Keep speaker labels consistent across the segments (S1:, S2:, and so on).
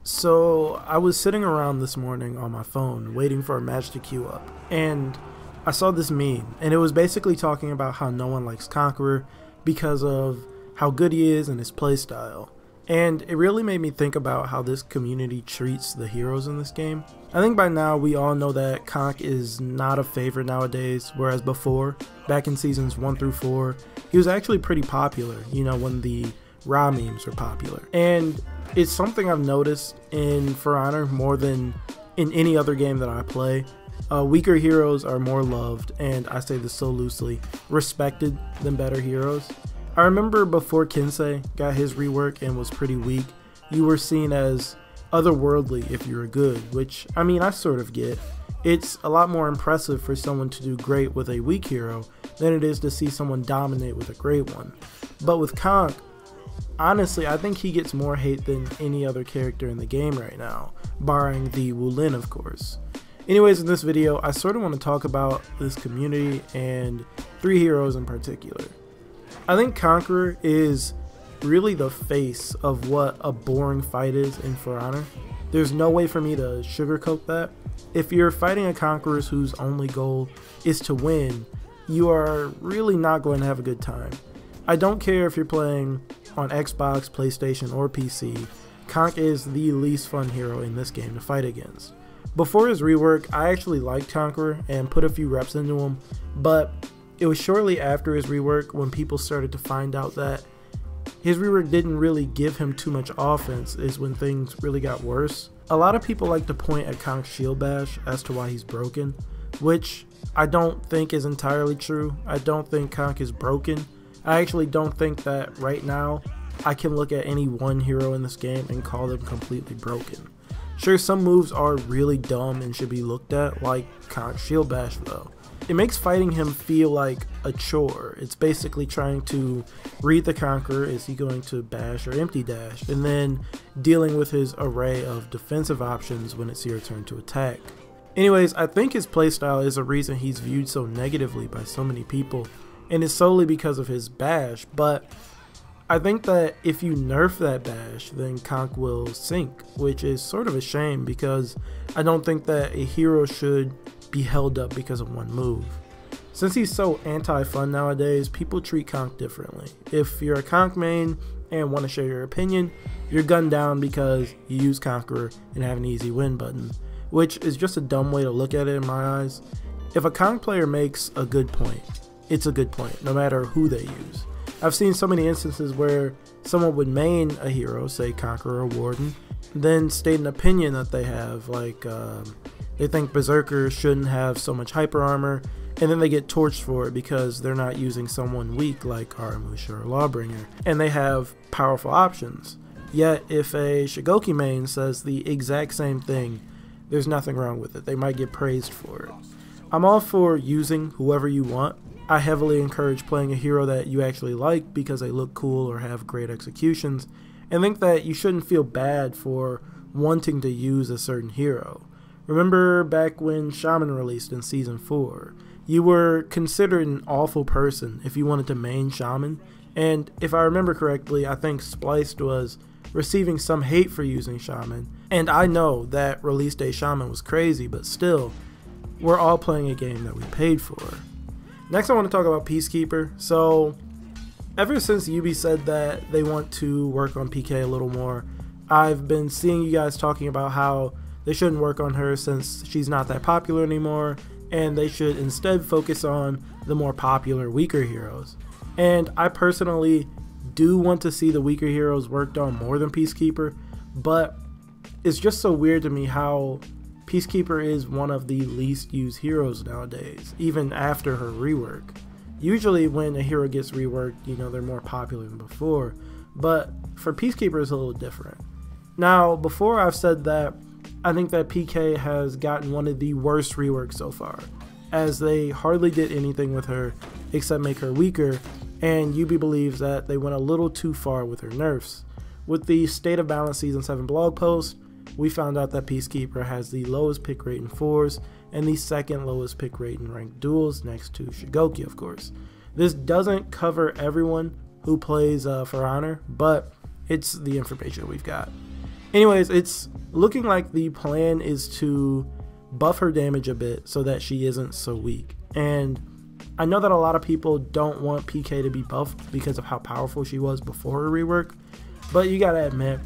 S1: So I was sitting around this morning on my phone waiting for a match to queue up, and I saw this meme, and it was basically talking about how no one likes Conqueror because of how good he is and his playstyle. And it really made me think about how this community treats the heroes in this game. I think by now we all know that Conq is not a favorite nowadays, whereas before, back in seasons 1 through 4, he was actually pretty popular, you know, when the raw memes were popular. And it's something I've noticed in For Honor more than in any other game that I play. Weaker heroes are more loved, and I say this so loosely, respected than better heroes. I remember before Conq got his rework and was pretty weak, you were seen as otherworldly if you were good, which, I mean, I sort of get. It's a lot more impressive for someone to do great with a weak hero than it is to see someone dominate with a great one. But with Conq, honestly, I think he gets more hate than any other character in the game right now, barring the Wulin, of course. Anyways, in this video, I sort of want to talk about this community and 3 heroes in particular. I think Conqueror is really the face of what a boring fight is in For Honor. There's no way for me to sugarcoat that. If you're fighting a Conqueror whose only goal is to win, you are really not going to have a good time. I don't care if you're playing on Xbox, PlayStation, or PC, Conq is the least fun hero in this game to fight against. Before his rework, I actually liked Conqueror and put a few reps into him, but it was shortly after his rework when people started to find out that his rework didn't really give him too much offense is when things really got worse. A lot of people like to point at Conq's shield bash as to why he's broken, which I don't think is entirely true. I don't think Conq is broken. I actually don't think that right now I can look at any one hero in this game and call them completely broken. Sure, some moves are really dumb and should be looked at, like Conq's shield bash though. It makes fighting him feel like a chore. It's basically trying to read the Conqueror, is he going to bash or empty dash, and then dealing with his array of defensive options when it's your turn to attack. Anyways, I think his playstyle is a reason he's viewed so negatively by so many people, and it's solely because of his bash, but I think that if you nerf that bash, then Conq will sink, which is sort of a shame because I don't think that a hero should be held up because of one move. Since he's so anti-fun nowadays, people treat Conq differently. If you're a Conq main and want to share your opinion, you're gunned down because you use Conqueror and have an easy win button, which is just a dumb way to look at it in my eyes. If a Conq player makes a good point, it's a good point, no matter who they use. I've seen so many instances where someone would main a hero, say Conqueror or Warden, then state an opinion that they have, like they think Berserkers shouldn't have so much hyper armor, and then they get torched for it because they're not using someone weak like Aramusha or Lawbringer, and they have powerful options. Yet if a Shigoki main says the exact same thing, there's nothing wrong with it. They might get praised for it. I'm all for using whoever you want. I heavily encourage playing a hero that you actually like because they look cool or have great executions, and think that you shouldn't feel bad for wanting to use a certain hero. Remember back when Shaman released in Season 4, you were considered an awful person if you wanted to main Shaman, and if I remember correctly, I think Spliced was receiving some hate for using Shaman, and I know that release day Shaman was crazy, but still, we're all playing a game that we paid for. Next I want to talk about Peacekeeper. So ever since Ubi said that they want to work on PK a little more, I've been seeing you guys talking about how they shouldn't work on her since she's not that popular anymore, and they should instead focus on the more popular, weaker heroes. And I personally do want to see the weaker heroes worked on more than Peacekeeper, but it's just so weird to me how Peacekeeper is one of the least used heroes nowadays, even after her rework. Usually when a hero gets reworked, you know, they're more popular than before, but for Peacekeeper it's a little different. Now, before I've said that I think that PK has gotten one of the worst reworks so far, as they hardly did anything with her except make her weaker, and Ubi believes that they went a little too far with her nerfs. With the State of Balance Season 7 blog post, we found out that Peacekeeper has the lowest pick rate in 4s and the second lowest pick rate in ranked duels, next to Shigoki, of course. This doesn't cover everyone who plays For Honor, but it's the information we've got. Anyways, it's looking like the plan is to buff her damage a bit so that she isn't so weak. And I know that a lot of people don't want PK to be buffed because of how powerful she was before her rework, but you gotta admit,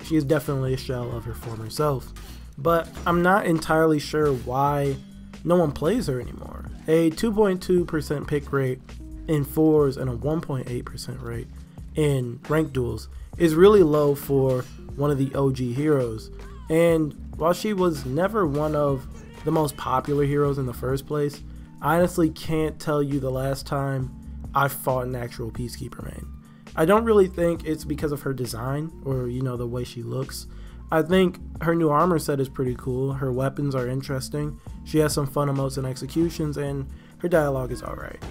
S1: she is definitely a shell of her former self. But I'm not entirely sure why no one plays her anymore. A 2.2% pick rate in 4s and a 1.8% rate in ranked duels is really low for one of the OG heroes. And while she was never one of the most popular heroes in the first place, I honestly can't tell you the last time I fought an actual Peacekeeper main. I don't really think it's because of her design or, you know, the way she looks. I think her new armor set is pretty cool, her weapons are interesting, she has some fun emotes and executions, and her dialogue is alright.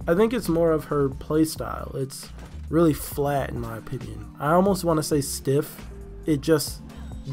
S1: I think it's more of her playstyle. It's really flat in my opinion. I almost want to say stiff. It just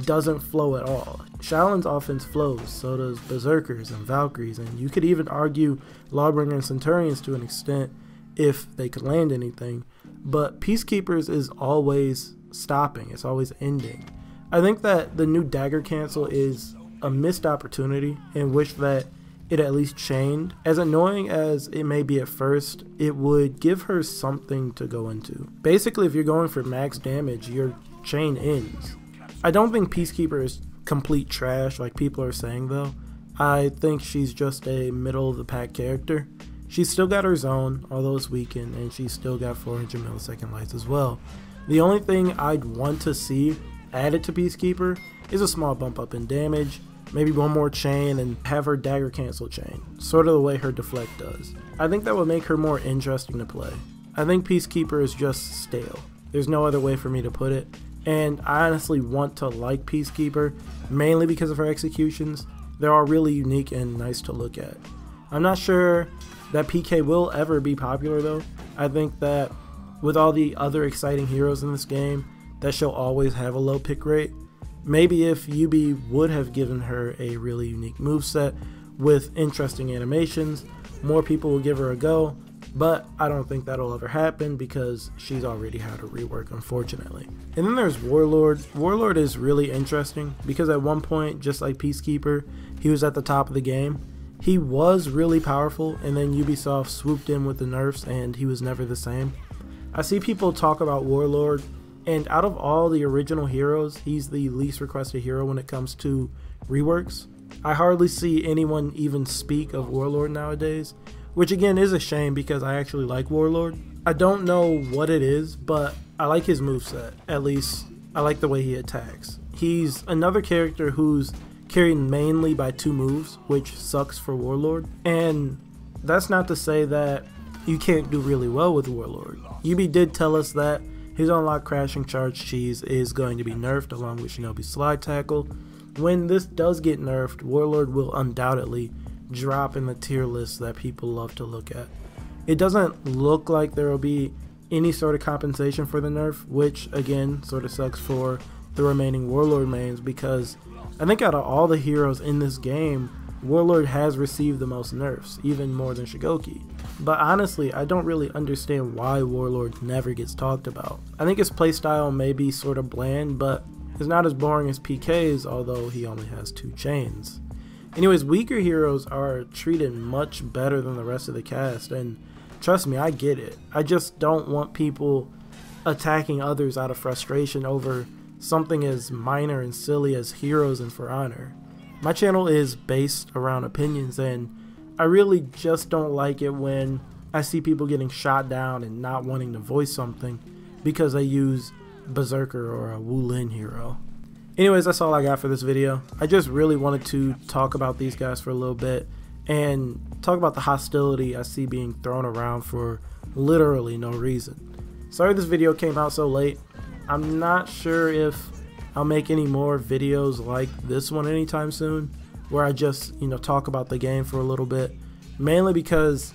S1: doesn't flow at all. Shaolin's offense flows, so does Berserkers and Valkyries, and you could even argue Lawbringer and Centurions to an extent if they could land anything, but Peacekeepers is always stopping, it's always ending. I think that the new dagger cancel is a missed opportunity and wish that it at least chained. As annoying as it may be at first, it would give her something to go into. Basically, if you're going for max damage, your chain ends. I don't think Peacekeeper is complete trash like people are saying though. I think she's just a middle of the pack character. She's still got her zone, although it's weakened, and she's still got 400 millisecond lights as well. The only thing I'd want to see added to Peacekeeper is a small bump up in damage, maybe one more chain, and have her dagger cancel chain, sort of the way her deflect does. I think that would make her more interesting to play. I think Peacekeeper is just stale. There's no other way for me to put it, and I honestly want to like Peacekeeper, mainly because of her executions. They're all really unique and nice to look at. I'm not sure that PK will ever be popular though. I think that with all the other exciting heroes in this game, that she'll always have a low pick rate. Maybe if UB would have given her a really unique moveset with interesting animations, more people will give her a go, but I don't think that'll ever happen because she's already had a rework, unfortunately. And then there's Warlord. Warlord is really interesting because at one point, just like Peacekeeper, he was at the top of the game. He was really powerful, and then Ubisoft swooped in with the nerfs and he was never the same. I see people talk about Warlord, and out of all the original heroes, he's the least requested hero when it comes to reworks. I hardly see anyone even speak of Warlord nowadays, which again is a shame because I actually like Warlord. I don't know what it is, but I like his moveset. At least I like the way he attacks. He's another character who's carried mainly by 2 moves, which sucks for Warlord. And that's not to say that you can't do really well with Warlord. UB did tell us that his unlocked crashing charge cheese is going to be nerfed along with Shinobi slide tackle. When this does get nerfed, Warlord will undoubtedly drop in the tier list that people love to look at. It doesn't look like there will be any sort of compensation for the nerf, which again sort of sucks for the remaining Warlord mains because I think out of all the heroes in this game, Warlord has received the most nerfs, even more than Shigoki. But honestly, I don't really understand why Warlord never gets talked about. I think his playstyle may be sort of bland, but it's not as boring as PK's, although he only has 2 chains. Anyways, weaker heroes are treated much better than the rest of the cast, and trust me, I get it. I just don't want people attacking others out of frustration over something as minor and silly as heroes and For Honor. My channel is based around opinions, and I really just don't like it when I see people getting shot down and not wanting to voice something because they use Berserker or a Wulin hero. Anyways, that's all I got for this video. I just really wanted to talk about these guys for a little bit and talk about the hostility I see being thrown around for literally no reason. Sorry this video came out so late. I'm not sure if I'll make any more videos like this one anytime soon, where I just, talk about the game for a little bit, mainly because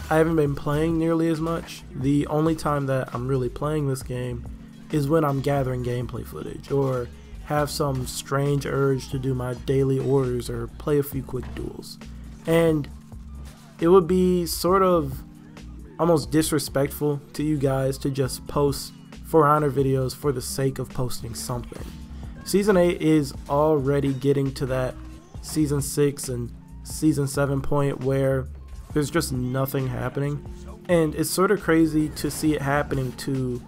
S1: I haven't been playing nearly as much. The only time that I'm really playing this game is when I'm gathering gameplay footage or have some strange urge to do my daily orders or play a few quick duels. And it would be sort of almost disrespectful to you guys to just post For Honor videos for the sake of posting something. Season 8 is already getting to that Season 6 and Season 7 point where there's just nothing happening. And it's sort of crazy to see it happening to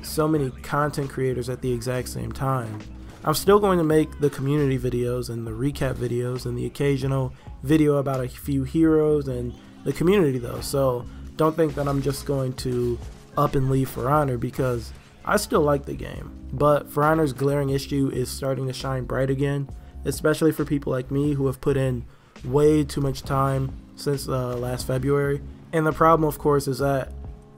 S1: so many content creators at the exact same time. I'm still going to make the community videos and the recap videos and the occasional video about a few heroes and the community though, so don't think that I'm just going to up and leave For Honor, because I still like the game. But For Honor's glaring issue is starting to shine bright again, especially for people like me who have put in way too much time since last February. And the problem, of course, is that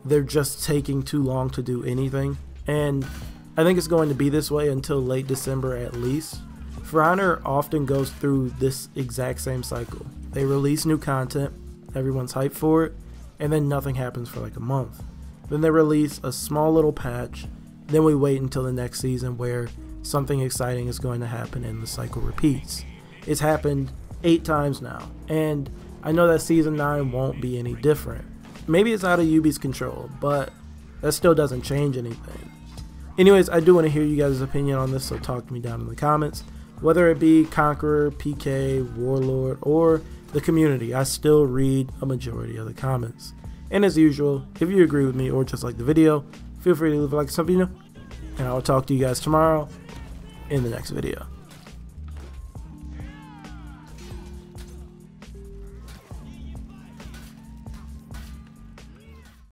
S1: they're just taking too long to do anything, and I think it's going to be this way until late December at least. For Honor often goes through this exact same cycle. They release new content, everyone's hyped for it, and then nothing happens for like a month. Then they release a small little patch, then we wait until the next season where something exciting is going to happen and the cycle repeats. It's happened 8 times now, and I know that Season 9 won't be any different. Maybe it's out of Ubi's control, but that still doesn't change anything. Anyways, I do want to hear you guys' opinion on this, so talk to me down in the comments. Whether it be Conqueror, PK, Warlord, or the community, I still read a majority of the comments. And as usual, if you agree with me or just like the video, feel free to leave a like and something new, and I will talk to you guys tomorrow in the next video.